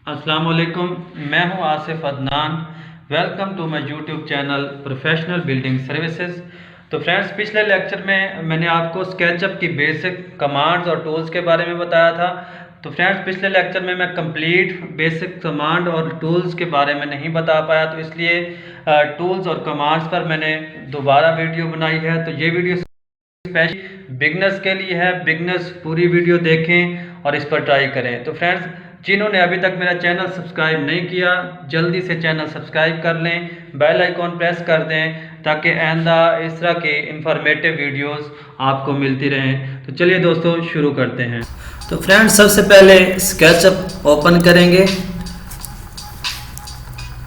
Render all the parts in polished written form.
अस्सलाम वालेकुम। मैं हूं Asif Adnan. Welcome to my YouTube channel professional building services. तो फ्रेंड्स, पिछले लेक्चर में मैंने आपको स्केचअप की बेसिक कमांड्स और टूल्स के बारे में बताया था। तो फ्रेंड्स, पिछले लेक्चर में मैं कंप्लीट बेसिक कमांड और टूल्स के बारे में नहीं बता पाया, तो इसलिए टूल्स और कमांड्स पर मैंने दोबारा वीडियो बनाई है। तो ये वीडियो स्पेशली बिगनर्स के लिए है। बिगनर्स पूरी वीडियो देखें और इस पर ट्राई करें। तो फ्रेंड्स, जिन्होंने अभी तक मेरा चैनल सब्सक्राइब नहीं किया, जल्दी से चैनल सब्सक्राइब कर लें, बेल आइकॉन प्रेस कर दें ताकि आइंदा इस तरह के इंफॉर्मेटिव वीडियोस आपको मिलती रहें। तो चलिए दोस्तों, शुरू करते हैं। तो फ्रेंड्स, सबसे पहले स्केचअप ओपन करेंगे।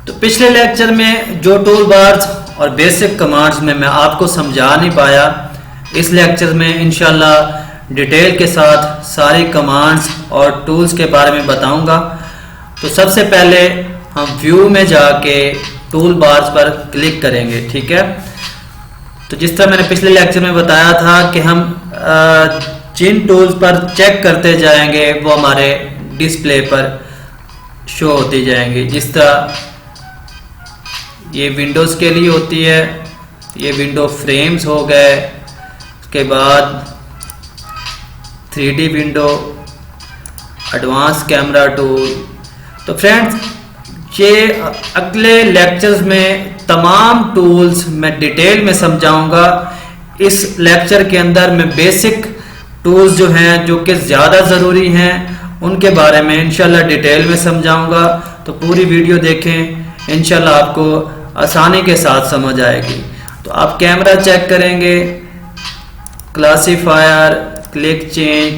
तो पिछले लेक्चर में जो टूल बार्स और बेसिक कमांड्स में मैं आपको समझा नहीं पाया, इस लेक्चर में इंशाल्लाह डिटेल के साथ सारी कमांड्स और टूल्स के बारे में बताऊंगा। तो सबसे पहले हम व्यू में जाके टूल बार्स पर क्लिक करेंगे, ठीक है। तो जिस तरह मैंने पिछले लेक्चर में बताया था कि हम जिन टूल्स पर चेक करते जाएंगे वो हमारे डिस्प्ले पर शो होती जाएंगे। जिस तरह ये विंडोज़ के लिए होती है, ये विंडो फ्रेम्स हो गए, उसके बाद 3D window, advance camera tool. तो फ्रेंड्स, ये अगले लेक्चर्स में तमाम टूल्स मैं डिटेल में समझाऊंगा। इस लेक्चर के अंदर मैं बेसिक टूल्स जो हैं, जो कि ज़्यादा ज़रूरी हैं, उनके बारे में इंशाल्लाह डिटेल में समझाऊंगा। तो पूरी वीडियो देखें, इंशाल्लाह आपको आसानी के साथ समझ आएगी। तो आप कैमरा चेक करेंगे, classifier, click change,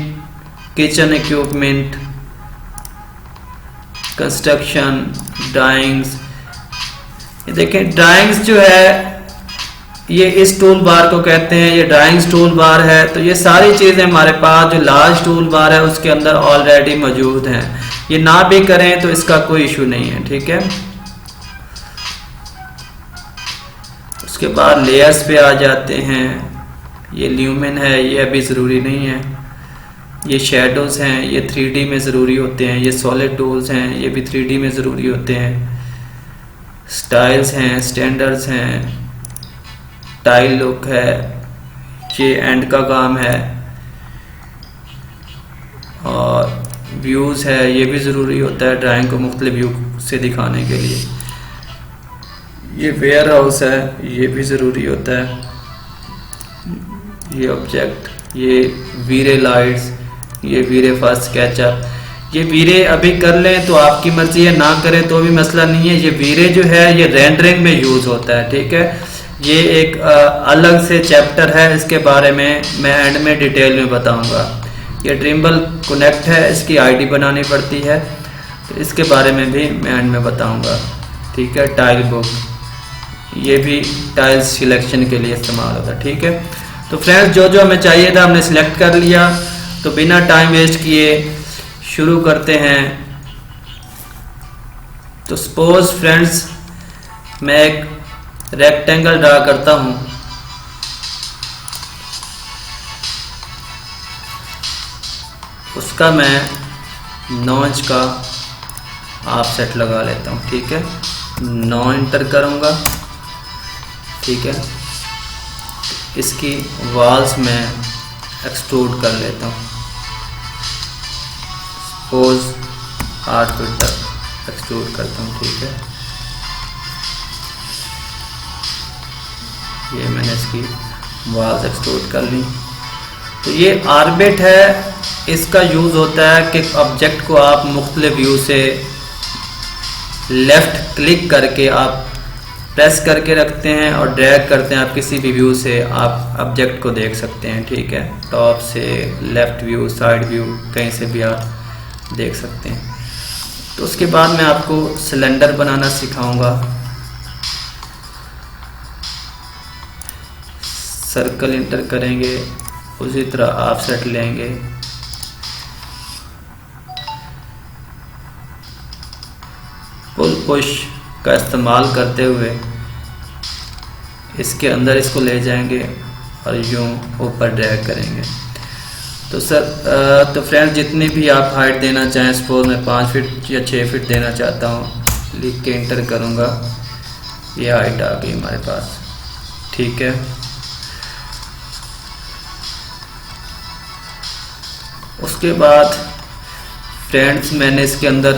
kitchen equipment, construction, drawings. ये देखें, ड्राइंग्स जो है ये इस टूल बार को कहते हैं, ये ड्राइंग्स टूल बार है। तो ये सारी चीज़ें हमारे पास जो लार्ज टूल बार है उसके अंदर ऑलरेडी मौजूद हैं। ये ना भी करें तो इसका कोई इशू नहीं है, ठीक है। उसके बाद लेयर्स पे आ जाते हैं। ये ल्यूमिन है, ये अभी ज़रूरी नहीं है। ये शेडोज़ हैं, ये 3D में ज़रूरी होते हैं। ये सॉलिड टूल्स हैं, ये भी 3D में ज़रूरी होते हैं। स्टाइल्स हैं, स्टैंडर्ड्स हैं, टाइल लुक है, ये एंड का काम है, और व्यूज़ है, ये भी ज़रूरी होता है ड्राइंग को मुख्तलिफ व्यू से दिखाने के लिए। ये वेयर हाउस है, ये भी ज़रूरी होता है। ये ऑब्जेक्ट, ये वीरे लाइट्स, ये वीरे फर्स्ट स्केचअप। ये वीरे अभी कर लें तो आपकी मर्जी है, ना करें तो भी मसला नहीं है। ये वीरे जो है ये रेंडरिंग में यूज़ होता है, ठीक है। ये एक अलग से चैप्टर है, इसके बारे में मैं एंड में डिटेल में बताऊंगा। ये ड्रीमबल कनेक्ट है, इसकी आईडी बनानी पड़ती है, तो इसके बारे में भी मैं एंड में बताऊंगा, ठीक है। टाइल बुक, ये भी टाइल्स सिलेक्शन के लिए इस्तेमाल होता है, ठीक है। तो फ्रेंड्स, जो जो हमें चाहिए था हमने सिलेक्ट कर लिया। तो बिना टाइम वेस्ट किए शुरू करते हैं। तो सपोज फ्रेंड्स, मैं एक रेक्टेंगल ड्रा करता हूं। उसका मैं 9 इंच का ऑफसेट लगा लेता हूं, ठीक है। 9 इंटर करूंगा, ठीक है। इसकी वॉल्स में एक्सट्रूड कर लेता हूँ, सपोज 8 फीट तक एक्सट्रूड करता हूँ, ठीक है। ये मैंने इसकी वॉल्स एक्सट्रूड कर ली। तो ये ऑर्बिट है, इसका यूज़ होता है कि ऑब्जेक्ट को आप मुख्तलिफ व्यू से लेफ़्ट क्लिक करके आप प्रेस करके रखते हैं और ड्रैग करते हैं। आप किसी भी व्यू से आप ऑब्जेक्ट को देख सकते हैं, ठीक है। टॉप से, लेफ़्ट व्यू, साइड व्यू, कहीं से भी आप देख सकते हैं। तो उसके बाद मैं आपको सिलेंडर बनाना सिखाऊंगा। सर्कल इंटर करेंगे, उसी तरह ऑफसेट लेंगे, पुल पुश का इस्तेमाल करते हुए इसके अंदर इसको ले जाएंगे और यूं ऊपर ड्रैग करेंगे। तो सर तो फ्रेंड्स जितनी भी आप हाइट देना चाहें, सपोज मैं 5 फीट या 6 फीट देना चाहता हूँ, लिख के इंटर करूँगा, ये हाइट आ गई हमारे पास। ठीक है, उसके बाद फ्रेंड्स मैंने इसके अंदर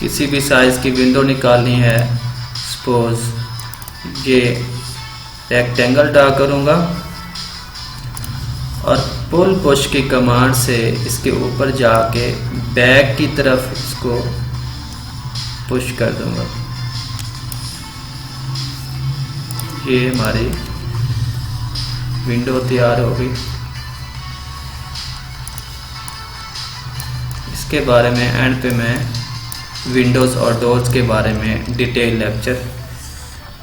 किसी भी साइज़ की विंडो निकालनी है। सपोज ये रेक्टेंगल ड्रा करूँगा और पुल पुश की कमांड से इसके ऊपर जाके बैक की तरफ इसको पुश कर दूंगा। ये हमारी विंडो तैयार हो गई। इसके बारे में एंड पे मैं विंडोज़ और डोर्स के बारे में डिटेल लेक्चर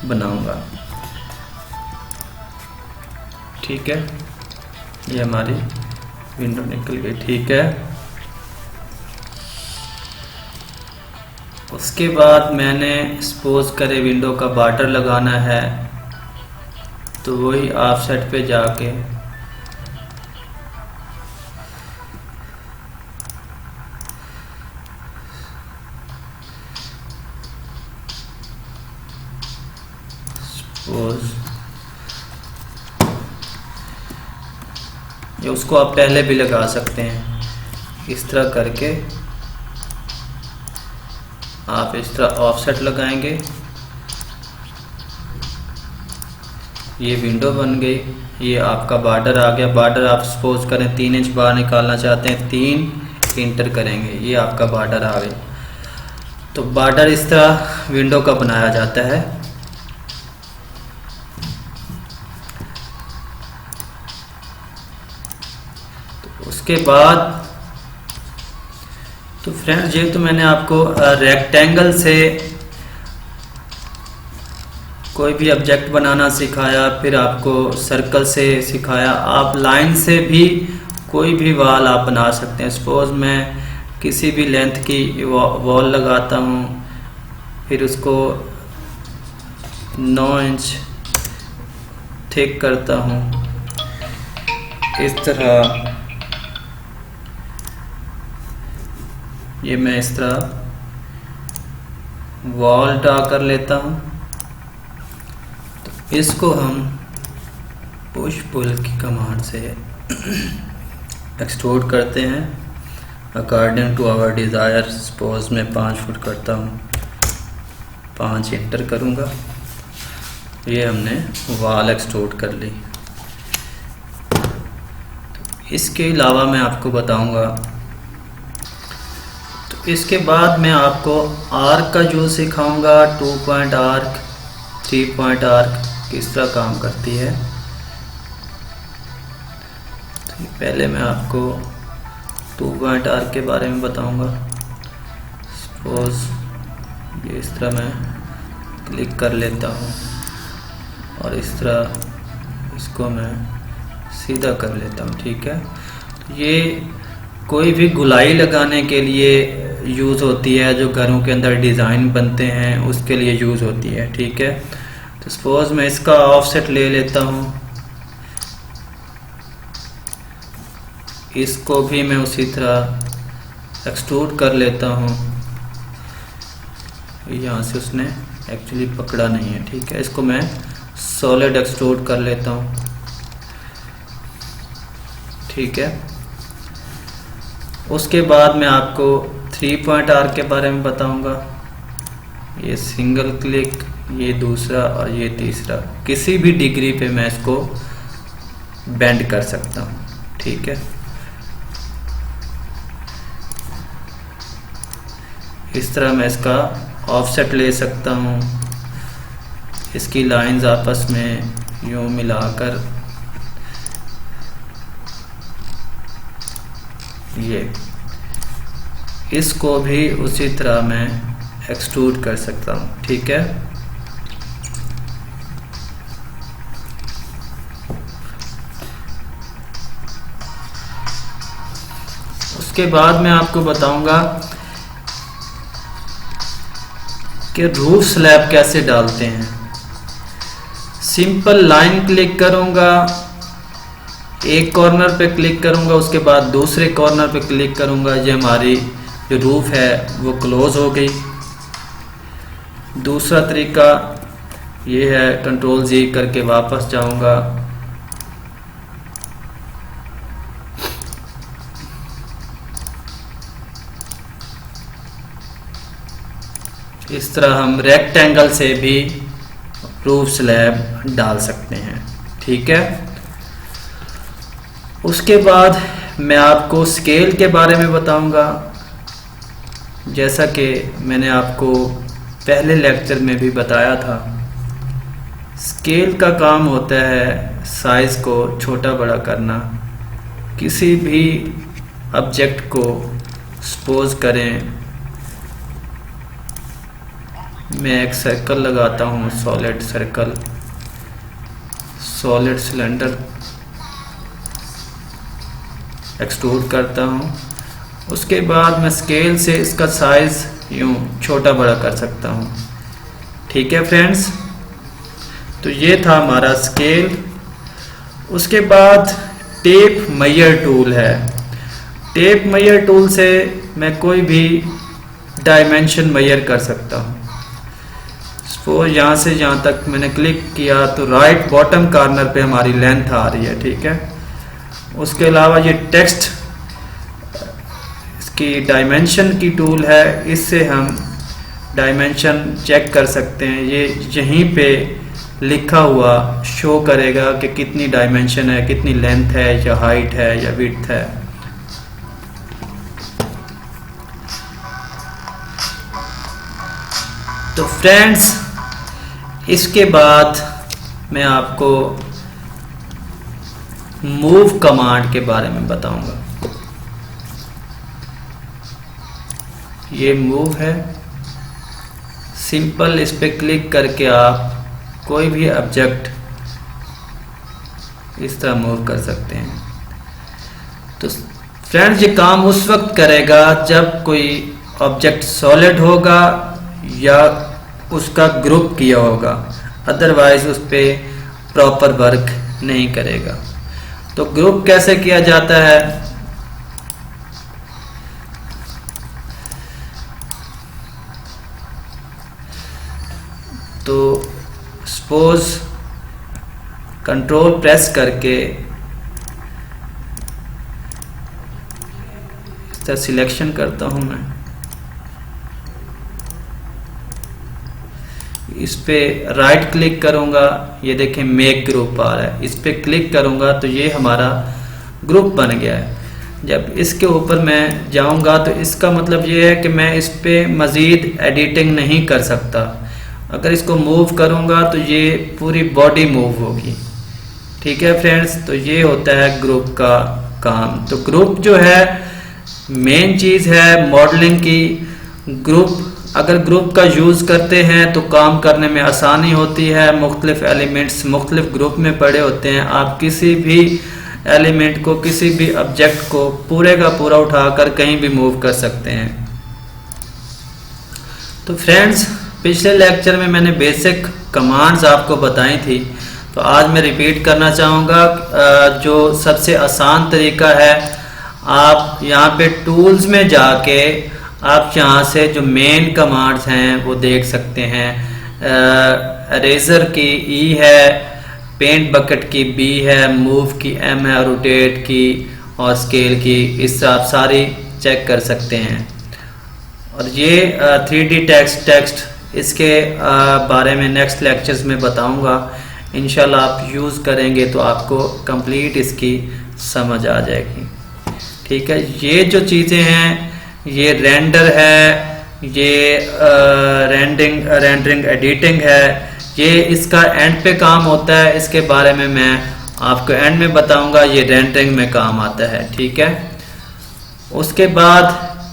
बनाऊंगा। ठीक है, ये हमारी विंडो निकल गई। ठीक है, उसके बाद मैंने सपोज करे विंडो का बॉर्डर लगाना है, तो वही ऑफसेट पे जाके सपोज ये उसको आप पहले भी लगा सकते हैं। इस तरह करके आप इस तरह ऑफसेट लगाएंगे, ये विंडो बन गई। ये आपका बॉर्डर आ गया। बॉर्डर आप सपोज करें 3 इंच बाहर निकालना चाहते हैं, 3 इंटर करेंगे, ये आपका बॉर्डर आ गया। तो बॉर्डर इस तरह विंडो का बनाया जाता है। तो उसके बाद तो फ्रेंड्स ये तो मैंने आपको रेक्टेंगल से कोई भी ऑब्जेक्ट बनाना सिखाया, फिर आपको सर्कल से सिखाया। आप लाइन से भी कोई भी वॉल आप बना सकते हैं। सपोज मैं किसी भी लेंथ की वॉल लगाता हूँ, फिर उसको 9 इंच थिक करता हूँ इस तरह। ये मैं इस तरह वॉल ड्रा कर लेता हूँ। तो इसको हम पुश पुल की कमांड से एक्सट्रूड करते हैं according to our desire. Suppose मैं 5 फुट करता हूँ, 5 इंटर करूँगा, ये हमने वॉल एक्सट्रूड कर ली। तो इसके अलावा मैं आपको बताऊँगा, इसके बाद मैं आपको आर्क का यूज़ सिखाऊंगा। 2 पॉइंट आर्क, 3 पॉइंट आर्क किस तरह काम करती है। तो पहले मैं आपको 2 पॉइंट आर्क के बारे में बताऊंगा। सपोज ये इस तरह मैं क्लिक कर लेता हूँ और इस तरह इसको मैं सीधा कर लेता हूँ। ठीक है, तो ये कोई भी गुलाई लगाने के लिए यूज़ होती है, जो घरों के अंदर डिज़ाइन बनते हैं उसके लिए यूज़ होती है। ठीक है, तो सपोज मैं इसका ऑफसेट ले लेता हूँ, इसको भी मैं उसी तरह एक्सट्रूड कर लेता हूँ। यहाँ से उसने एक्चुअली पकड़ा नहीं है। ठीक है, इसको मैं सॉलिड एक्सट्रूड कर लेता हूँ। ठीक है, उसके बाद मैं आपको 3 पॉइंट आर्क के बारे में बताऊंगा। ये सिंगल क्लिक, ये दूसरा और ये तीसरा, किसी भी डिग्री पे मैं इसको बेंड कर सकता हूँ। ठीक है, इस तरह मैं इसका ऑफसेट ले सकता हूँ। इसकी लाइंस आपस में यूँ मिलाकर ये इसको भी उसी तरह मैं एक्सट्रूड कर सकता हूँ। ठीक है, उसके बाद मैं आपको बताऊंगा कि रूफ स्लैब कैसे डालते हैं। सिंपल लाइन क्लिक करूंगा, एक कॉर्नर पे क्लिक करूंगा, उसके बाद दूसरे कॉर्नर पे क्लिक करूंगा, ये हमारी जो रूफ है वो क्लोज हो गई। दूसरा तरीका ये है, कंट्रोल जी करके वापस जाऊंगा, इस तरह हम रेक्टेंगल से भी रूफ स्लैब डाल सकते हैं। ठीक है, उसके बाद मैं आपको स्केल के बारे में बताऊंगा। जैसा कि मैंने आपको पहले लेक्चर में भी बताया था, स्केल का काम होता है साइज़ को छोटा बड़ा करना। किसी भी ऑब्जेक्ट को सपोज करें मैं एक सर्कल लगाता हूँ, solid circle, solid cylinder extrude करता हूँ। उसके बाद मैं स्केल से इसका साइज़ यूँ छोटा बड़ा कर सकता हूँ। ठीक है फ्रेंड्स, तो ये था हमारा स्केल। उसके बाद टेप मेजर टूल है। टेप मेजर टूल से मैं कोई भी डायमेंशन मेजर कर सकता हूँ। सपोज यहाँ से यहाँ तक मैंने क्लिक किया तो राइट बॉटम कॉर्नर पे हमारी लेंथ आ रही है। ठीक है, उसके अलावा ये टेक्स्ट इसकी डायमेंशन की टूल है, इससे हम डायमेंशन चेक कर सकते हैं। ये यहीं पे लिखा हुआ शो करेगा कि कितनी डायमेंशन है, कितनी लेंथ है, या हाइट है या विड्थ है। तो फ्रेंड्स, इसके बाद मैं आपको मूव कमांड के बारे में बताऊंगा। ये मूव है, सिंपल इस पे क्लिक करके आप कोई भी ऑब्जेक्ट इस तरह मूव कर सकते हैं। तो फ्रेंड्स, ये काम उस वक्त करेगा जब कोई ऑब्जेक्ट सॉलिड होगा या उसका ग्रुप किया होगा, अदरवाइज उस पे प्रॉपर वर्क नहीं करेगा। तो ग्रुप कैसे किया जाता है, तो सपोज कंट्रोल प्रेस करके इस तरह सिलेक्शन करता हूं मैं, इस पे राइट क्लिक करूंगा, ये देखें मेक ग्रुप आ रहा है, इस पे क्लिक करूंगा तो ये हमारा ग्रुप बन गया है। जब इसके ऊपर मैं जाऊंगा तो इसका मतलब ये है कि मैं इस पे मज़ीद एडिटिंग नहीं कर सकता। अगर इसको मूव करूंगा तो ये पूरी बॉडी मूव होगी। ठीक है फ्रेंड्स, तो ये होता है ग्रुप का काम। तो ग्रुप जो है मेन चीज़ है मॉडलिंग की। ग्रुप, अगर ग्रुप का यूज़ करते हैं तो काम करने में आसानी होती है। मुख्तलिफ एलिमेंट्स मुख्तलिफ ग्रुप में पड़े होते हैं। आप किसी भी एलिमेंट को, किसी भी ऑब्जेक्ट को पूरे का पूरा उठाकर कहीं भी मूव कर सकते हैं। तो फ्रेंड्स, पिछले लेक्चर में मैंने बेसिक कमांड्स आपको बताई थी, तो आज मैं रिपीट करना चाहूँगा। जो सबसे आसान तरीका है, आप यहाँ पे टूल्स में जाके आप यहाँ से जो मेन कमांड्स हैं वो देख सकते हैं। इरेजर की ई है, पेंट बकेट की बी है, मूव की एम है, रोटेट की और स्केल की, इस तरह आप सारी चेक कर सकते हैं। और ये 3D टेक्स्ट इसके बारे में नेक्स्ट लेक्चर्स में बताऊंगा। इंशाल्लाह आप यूज़ करेंगे तो आपको कंप्लीट इसकी समझ आ जाएगी। ठीक है, ये जो चीज़ें हैं, ये रेंडर है, ये रेंडरिंग एडिटिंग है, ये इसका एंड पे काम होता है। इसके बारे में मैं आपको एंड में बताऊंगा। ये रेंडरिंग में काम आता है। ठीक है, उसके बाद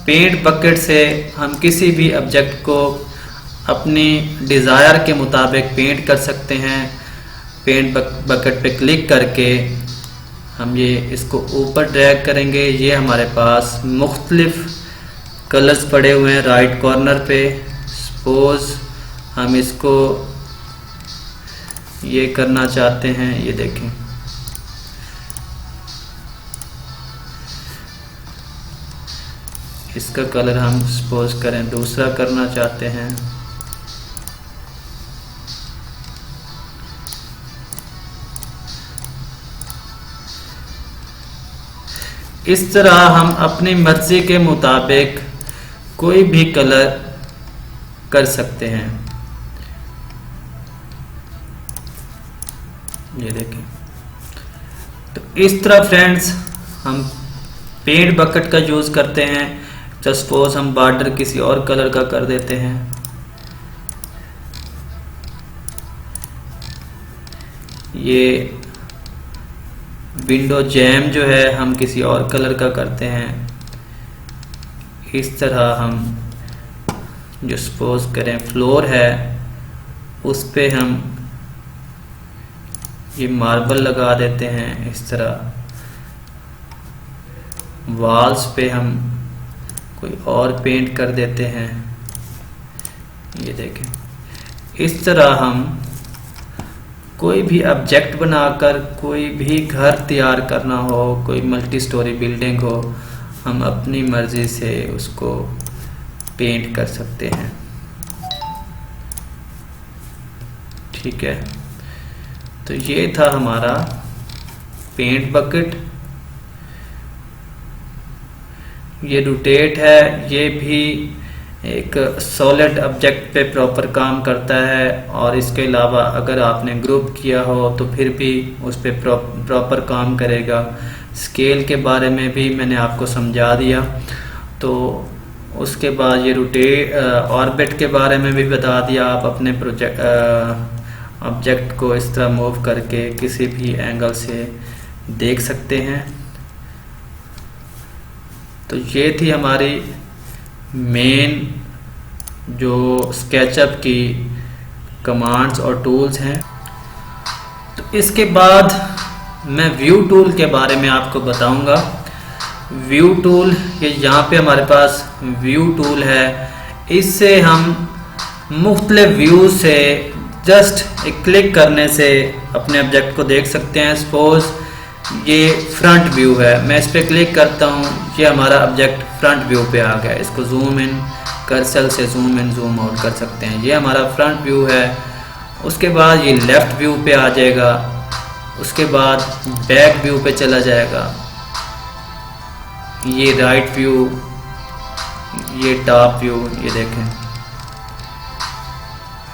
पेंट बकेट से हम किसी भी ऑब्जेक्ट को अपनी डिज़ायर के मुताबिक पेंट कर सकते हैं। पेंट बकेट पे क्लिक करके हम ये इसको ऊपर ड्रैग करेंगे। ये हमारे पास मुख्तलिफ कलर्स पड़े हुए हैं राइट कॉर्नर पे। सपोज हम इसको ये करना चाहते हैं, ये देखें, इसका कलर हम सपोज करें दूसरा करना चाहते हैं। इस तरह हम अपनी मर्जी के मुताबिक कोई भी कलर कर सकते हैं। ये देखें, तो इस तरह फ्रेंड्स हम पेंट बकेट का यूज़ करते हैं। जस्ट सपोज हम बॉर्डर किसी और कलर का कर देते हैं। ये विंडो जैम जो है हम किसी और कलर का करते हैं। इस तरह हम जो सपोज करें फ्लोर है उस पे हम ये मार्बल लगा देते हैं। इस तरह वॉल्स पे हम कोई और पेंट कर देते हैं। ये देखें, इस तरह हम कोई भी ऑब्जेक्ट बनाकर कोई भी घर तैयार करना हो, कोई मल्टी स्टोरी बिल्डिंग हो, हम अपनी मर्ज़ी से उसको पेंट कर सकते हैं। ठीक है, तो ये था हमारा पेंट बकेट। ये रोटेट है, ये भी एक सॉलिड ऑब्जेक्ट पे प्रॉपर काम करता है। और इसके अलावा अगर आपने ग्रुप किया हो तो फिर भी उस पर प्रॉपर काम करेगा। स्केल के बारे में भी मैंने आपको समझा दिया। तो उसके बाद ये ऑर्बिट के बारे में भी बता दिया। आप अपने ऑब्जेक्ट को इस तरह मूव करके किसी भी एंगल से देख सकते हैं। तो ये थी हमारी मेन जो स्केचअप की कमांड्स और टूल्स हैं। तो इसके बाद मैं व्यू टूल के बारे में आपको बताऊंगा। व्यू टूल, ये यहाँ पे हमारे पास व्यू टूल है। इससे हम मुख्तलिफ व्यू से जस्ट एक क्लिक करने से अपने ऑब्जेक्ट को देख सकते हैं। सपोज ये फ्रंट व्यू है, मैं इस पर क्लिक करता हूँ, ये हमारा ऑब्जेक्ट फ्रंट व्यू पे आ गया। इसको जूम इन कर्सर से जूम इन जूम आउट कर सकते हैं। ये हमारा फ्रंट व्यू है। उसके बाद ये लेफ़्ट व्यू पे आ जाएगा। उसके बाद बैक व्यू पे चला जाएगा। ये राइट व्यू, ये टॉप व्यू, ये देखें।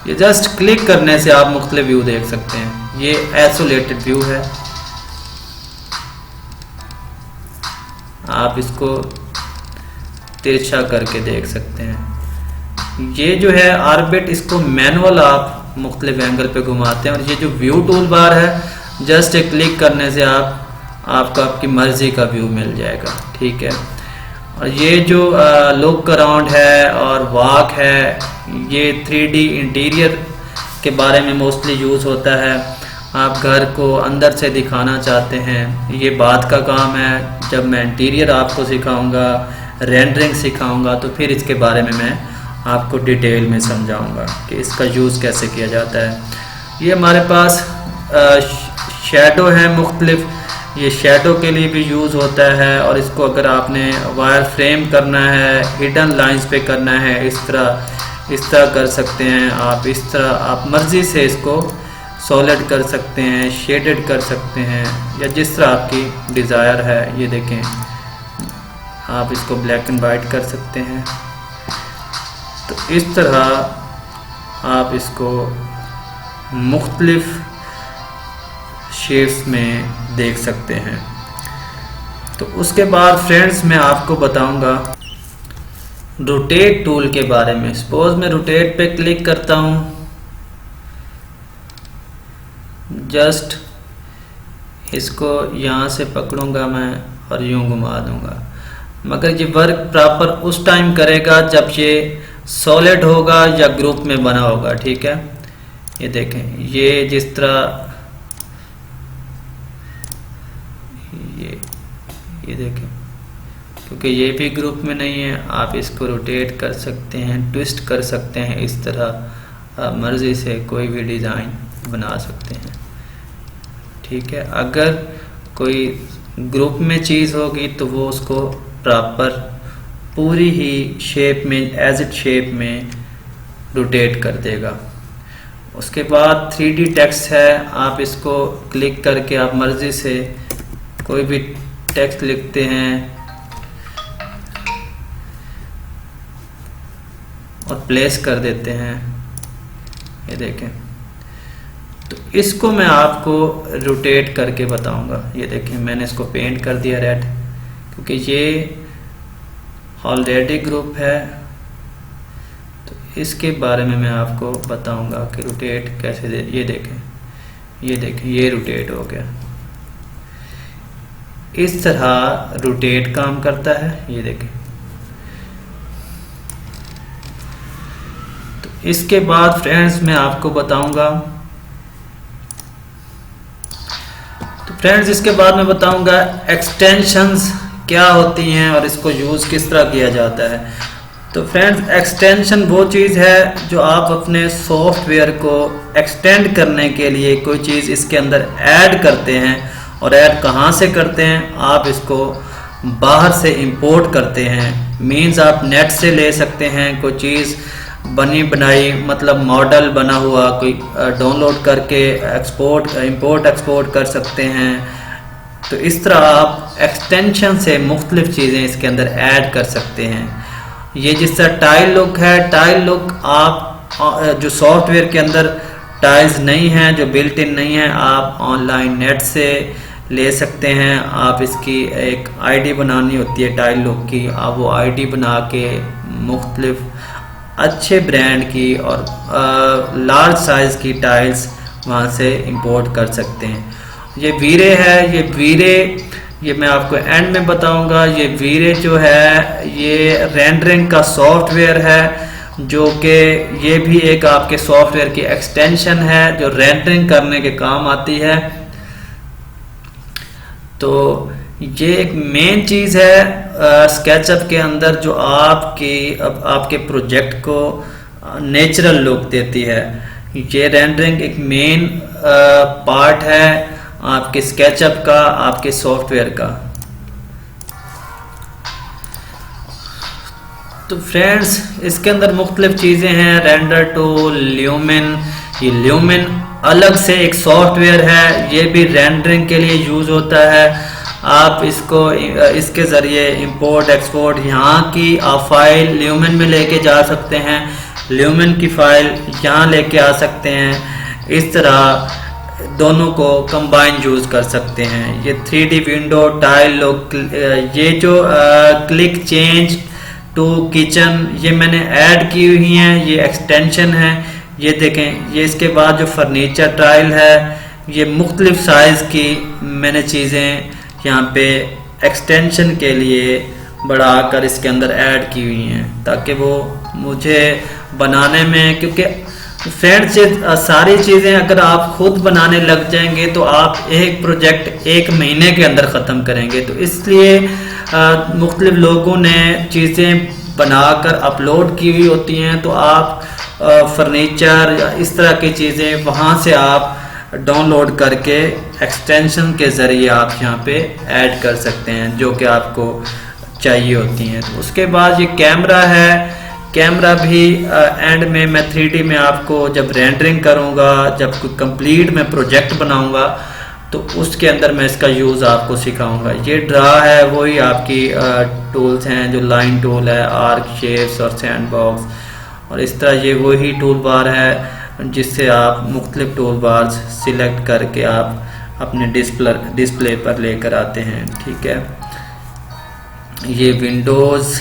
ये जस्ट क्लिक करने से आप मुख्तलिफ व्यू देख सकते हैं। ये आइसोलेटेड व्यू है, आप इसको तिरछा करके देख सकते हैं। ये जो है ऑर्बिट, इसको मैनुअल आप मुख्तलिफ एंगल पे घुमाते हैं। और ये जो व्यू टूल बार है, जस्ट एक क्लिक करने से आपको आपकी मर्जी का व्यू मिल जाएगा। ठीक है, और ये जो लुक अराउंड है और वॉक है, ये 3D इंटीरियर के बारे में मोस्टली यूज़ होता है। आप घर को अंदर से दिखाना चाहते हैं, ये बात का काम है। जब मैं इंटीरियर आपको सिखाऊंगा, रेंडरिंग सिखाऊंगा, तो फिर इसके बारे में मैं आपको डिटेल में समझाऊंगा कि इसका यूज़ कैसे किया जाता है। ये हमारे पास शैडो है मुख्तलिफ, ये शैडो के लिए भी यूज़ होता है। और इसको अगर आपने वायर फ्रेम करना है, हिडन लाइंस पे करना है, इस तरह कर सकते हैं आप। इस तरह आप मर्ज़ी से इसको सॉलिड कर सकते हैं, शेडेड कर सकते हैं, या जिस तरह आपकी डिज़ायर है। ये देखें, आप इसको ब्लैक एंड वाइट कर सकते हैं। तो इस तरह आप इसको मुख्तलिफ शेप्स में देख सकते हैं। तो उसके बाद फ्रेंड्स मैं आपको बताऊंगा रोटेट टूल के बारे में। सपोज मैं रोटेट पे क्लिक करता हूँ, जस्ट इसको यहाँ से पकड़ूंगा मैं और यूँ घुमा दूंगा। मगर ये वर्क प्रॉपर उस टाइम करेगा जब ये सॉलिड होगा या ग्रुप में बना होगा। ठीक है, ये देखें, ये जिस तरह ये देखें, क्योंकि ये भी ग्रुप में नहीं है, आप इसको रोटेट कर सकते हैं, ट्विस्ट कर सकते हैं। इस तरह आप मर्ज़ी से कोई भी डिज़ाइन बना सकते हैं। ठीक है, अगर कोई ग्रुप में चीज़ होगी तो वो उसको प्रॉपर पूरी ही शेप में एज इट शेप में रोटेट कर देगा। उसके बाद 3D टेक्स्ट है, आप इसको क्लिक करके आप मर्जी से कोई भी टेक्स्ट लिखते हैं और प्लेस कर देते हैं। ये देखें, तो इसको मैं आपको रोटेट करके बताऊंगा। ये देखें, मैंने इसको पेंट कर दिया रेड, क्योंकि ये ऑलरेडी ग्रुप है, तो इसके बारे में मैं आपको बताऊंगा कि रोटेट कैसे दे। ये देखें, ये रोटेट हो गया। इस तरह रोटेट काम करता है। ये देखें, तो इसके बाद फ्रेंड्स मैं आपको बताऊंगा, इसके बाद मैं बताऊंगा एक्सटेंशंस क्या होती हैं और इसको यूज़ किस तरह किया जाता है। तो फ्रेंड्स, एक्सटेंशन वो चीज़ है जो आप अपने सॉफ्टवेयर को एक्सटेंड करने के लिए कोई चीज़ इसके अंदर ऐड करते हैं। और ऐड कहाँ से करते हैं? आप इसको बाहर से इंपोर्ट करते हैं। मींस आप नेट से ले सकते हैं कोई चीज़ बनी बनाई, मतलब मॉडल बना हुआ कोई डाउनलोड करके इंपोर्ट एक्सपोर्ट कर सकते हैं। तो इस तरह आप एक्सटेंशन से मुख्तलिफ चीज़ें इसके अंदर ऐड कर सकते हैं। ये जिस तरह टाइल लुक है, टाइल लुक आप जो सॉफ्टवेयर के अंदर टाइल्स नहीं हैं, जो बिल्ट इन नहीं है, आप ऑनलाइन नेट से ले सकते हैं। आप इसकी एक आईडी बनानी होती है टाइल लुक की, आप वो आईडी बना के मुख्तलिफ अच्छे ब्रांड की और लार्ज साइज़ की टाइल्स वहाँ से इंपोर्ट कर सकते हैं। ये वीरे है, ये मैं आपको एंड में बताऊंगा। ये वीरे जो है ये रेंडरिंग का सॉफ्टवेयर है, जो कि ये भी एक आपके सॉफ्टवेयर की एक्सटेंशन है जो रेंडरिंग करने के काम आती है। तो ये एक मेन चीज़ है स्केचअप के अंदर जो आपके प्रोजेक्ट को नेचुरल लुक देती है। ये रेंडरिंग एक मेन पार्ट है आपके स्केचअप का, आपके सॉफ्टवेयर का। तो फ्रेंड्स, इसके अंदर मुख्तलिफ चीज़ें हैं, रेंडर टूल, ल्यूमिन। ये ल्यूमिन अलग से एक सॉफ्टवेयर है, ये भी रेंडरिंग के लिए यूज़ होता है। आप इसके ज़रिए इंपोर्ट एक्सपोर्ट यहाँ की आप फाइल ल्यूमिन में लेके जा सकते हैं, ल्यूमिन की फाइल यहाँ लेके आ सकते हैं। इस तरह दोनों को कंबाइन यूज़ कर सकते हैं। ये 3D विंडो, टाइल लुक, ये जो क्लिक चेंज टू किचन, ये मैंने ऐड की हुई हैं, ये एक्सटेंशन है। ये देखें, ये इसके बाद जो फर्नीचर टाइल है, ये मुख्तलिफ साइज़ की मैंने चीज़ें यहाँ पे एक्सटेंशन के लिए बढ़ाकर इसके अंदर ऐड की हुई हैं, ताकि वो मुझे बनाने में, क्योंकि फ्रेंड्स सारी चीज़ें अगर आप खुद बनाने लग जाएंगे तो आप एक प्रोजेक्ट 1 महीने के अंदर ख़त्म करेंगे। तो इसलिए मुख्तलिफ लोगों ने चीज़ें बनाकर अपलोड की हुई होती हैं, तो आप फर्नीचर या इस तरह की चीज़ें वहाँ से आप डाउनलोड करके एक्सटेंशन के ज़रिए आप यहाँ पे ऐड कर सकते हैं जो कि आपको चाहिए होती हैं। तो उसके बाद ये कैमरा है, कैमरा भी एंड में मैं 3D में आपको जब रेंडरिंग करूँगा, जब कोई कंप्लीट मैं प्रोजेक्ट बनाऊँगा तो उसके अंदर मैं इसका यूज़ आपको सिखाऊंगा। ये ड्रा है, वही आपकी टूल्स हैं जो लाइन टूल है, आर्क, शेप्स और सैंड बॉक्स, और इस तरह ये वही टूल बार है जिससे आप मुख्तलिफ टूल बार्स सिलेक्ट करके आप अपने डिस्प्ले पर लेकर आते हैं। ठीक है, ये विंडोज़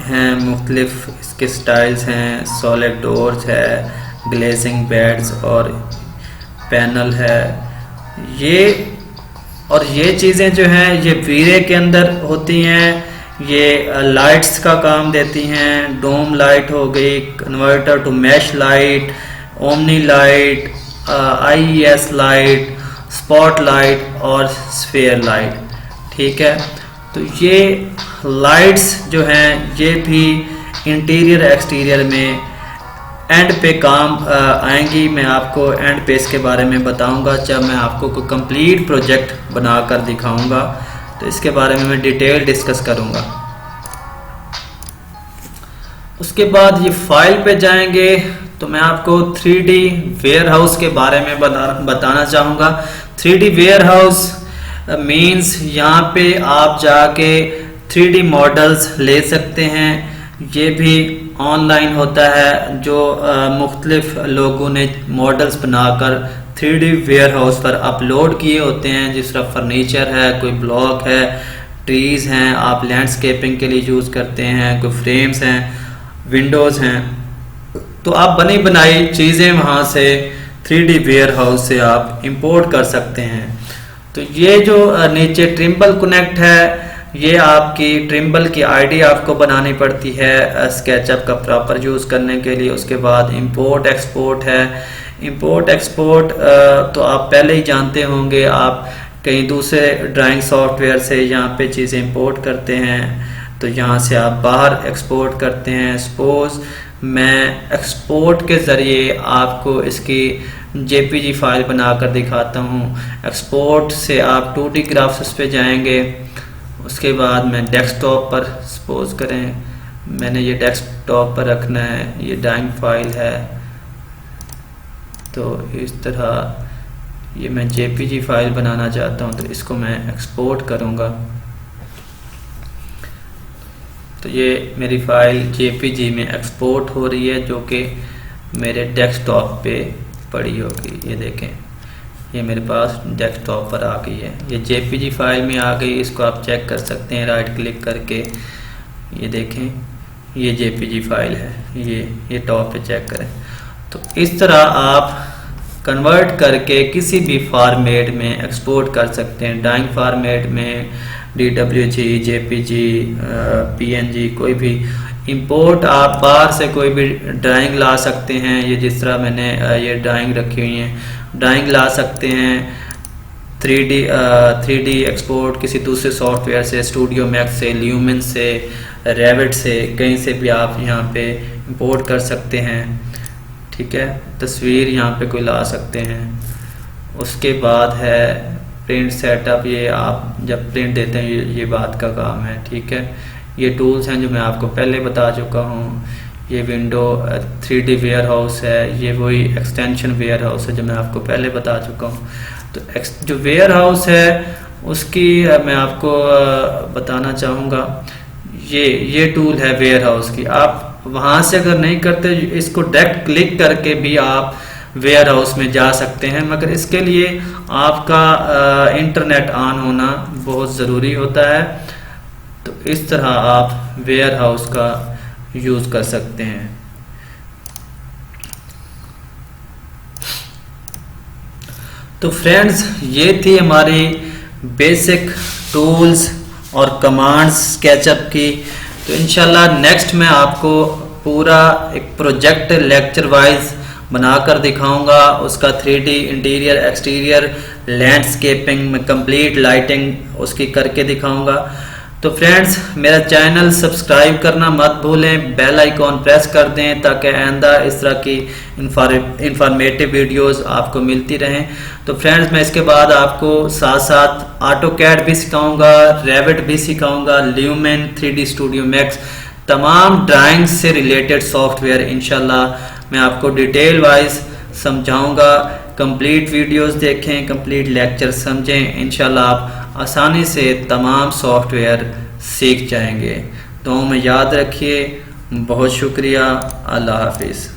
हैं, मुख्तलिफ इसके स्टाइल्स हैं, सॉलिड डोर्स है, ग्लेजिंग बेड्स और पैनल है। ये चीज़ें जो हैं ये वीरे के अंदर होती हैं, ये लाइट्स का काम देती हैं। डोम लाइट हो गई, converter to mesh light, omni light, IES light, spot light और स्फीयर लाइट। ठीक है, तो ये लाइट्स जो हैं ये भी इंटीरियर एक्सटीरियर में एंड पे काम आएंगी। मैं आपको एंड पे इसके बारे में बताऊंगा जब मैं आपको कोई कंप्लीट प्रोजेक्ट बनाकर दिखाऊंगा, तो इसके बारे में मैं डिटेल डिस्कस करूंगा। उसके बाद ये फाइल पे जाएंगे तो मैं आपको 3D वेयर हाउस के बारे में बताना चाहूँगा। 3D वेयर हाउस मीन्स यहाँ पे आप जाके 3D मॉडल्स ले सकते हैं। ये भी ऑनलाइन होता है, जो मुख्तलिफ लोगों ने मॉडल्स बनाकर 3D वेयर हाउस पर अपलोड किए होते हैं। जिस तरह फर्नीचर है, कोई ब्लॉक है, ट्रीज़ हैं, आप लैंडस्केपिंग के लिए यूज़ करते हैं, कोई फ्रेम्स हैं, विंडोज़ हैं, तो आप बनी बनाई चीज़ें वहाँ से 3D वेयर हाउस से आप इंपोर्ट कर सकते हैं। तो ये जो नीचे ट्रिम्बल कनेक्ट है, ये आपकी ट्रिम्बल की आईडी आपको बनानी पड़ती है स्केचअप का प्रॉपर यूज़ करने के लिए। उसके बाद इंपोर्ट एक्सपोर्ट है। इंपोर्ट एक्सपोर्ट तो आप पहले ही जानते होंगे, आप कहीं दूसरे ड्राइंग सॉफ्टवेयर से यहाँ पे चीज़ें इंपोर्ट करते हैं तो यहाँ से आप बाहर एक्सपोर्ट करते हैं। सपोज़ मैं एक्सपोर्ट के ज़रिए आपको इसकी JPG फाइल बनाकर दिखाता हूँ। एक्सपोर्ट से आप 2D ग्राफिक्स पे जाएंगे। उसके बाद मैं डेस्कटॉप पर, सपोज करें मैंने ये डेस्कटॉप पर रखना है, ये ड्राइंग फाइल है, तो इस तरह ये मैं JPG फाइल बनाना चाहता हूँ तो इसको मैं एक्सपोर्ट करूँगा। तो ये मेरी फाइल JPG में एक्सपोर्ट हो रही है, जो कि मेरे डेस्कटॉप पे पड़ी होगी। ये देखें, ये मेरे पास डेस्कटॉप पर आ गई है, ये JPG फाइल में आ गई। इसको आप चेक कर सकते हैं राइट क्लिक करके। ये देखें, ये JPG फाइल है, ये टॉप पे चेक करें। तो इस तरह आप कन्वर्ट करके किसी भी फॉर्मेट में एक्सपोर्ट कर सकते हैं। ड्राइंग फॉर्मेट में DWG, JPG, PNG, कोई भी इंपोर्ट आप बाहर से कोई भी ड्राइंग ला सकते हैं। ये जिस तरह मैंने ये ड्राइंग रखी हुई है, ड्राइंग ला सकते हैं। 3D एक्सपोर्ट किसी दूसरे सॉफ्टवेयर से, स्टूडियो मैक्स से, ल्यूमिन से, रेविट से, कहीं से भी आप यहाँ पे इंपोर्ट कर सकते हैं। ठीक है, तस्वीर यहाँ पे कोई ला सकते हैं। उसके बाद है प्रिंट सेटअप, ये आप जब प्रिंट देते हैं ये बात का काम है। ठीक है, ये टूल्स हैं जो मैं आपको पहले बता चुका हूँ। ये विंडो 3D वेयर हाउस है, ये वही एक्सटेंशन वेयर हाउस है जो मैं आपको पहले बता चुका हूँ। तो जो वेयर हाउस है उसकी मैं आपको बताना चाहूँगा। ये टूल है वेयर हाउस की। आप वहाँ से अगर नहीं करते, इसको डायरेक्ट क्लिक करके भी आप वेयर हाउस में जा सकते हैं, मगर इसके लिए आपका इंटरनेट ऑन होना बहुत ज़रूरी होता है। तो इस तरह आप वेयर हाउस का यूज़ कर सकते हैं। तो फ्रेंड्स, ये थी हमारी बेसिक टूल्स और कमांड्स स्केचअप की। तो इंशाल्लाह नेक्स्ट मैं आपको पूरा एक प्रोजेक्ट लेक्चर वाइज बनाकर दिखाऊंगा। उसका 3D इंटीरियर, एक्सटीरियर, लैंडस्केपिंग में कंप्लीट लाइटिंग उसकी करके दिखाऊंगा। तो फ्रेंड्स, मेरा चैनल सब्सक्राइब करना मत भूलें, बेल आइकॉन प्रेस कर दें ताकि आइंदा इस तरह की इंफॉर्मेटिव वीडियोस आपको मिलती रहें। तो फ्रेंड्स, मैं इसके बाद आपको साथ साथ ऑटोकैड भी सिखाऊंगा, रेविट भी सिखाऊंगा, ल्यूमिन, 3D स्टूडियो मैक्स, तमाम ड्राइंग से रिलेटेड सॉफ्टवेयर इंशाल्लाह मैं आपको डिटेल वाइज समझाऊंगा। कंप्लीट वीडियोस देखें, कंप्लीट लेक्चर समझें, इंशाल्लाह आप आसानी से तमाम सॉफ्टवेयर सीख जाएंगे। तो में याद रखिए। बहुत शुक्रिया। अल्लाह हाफिज़।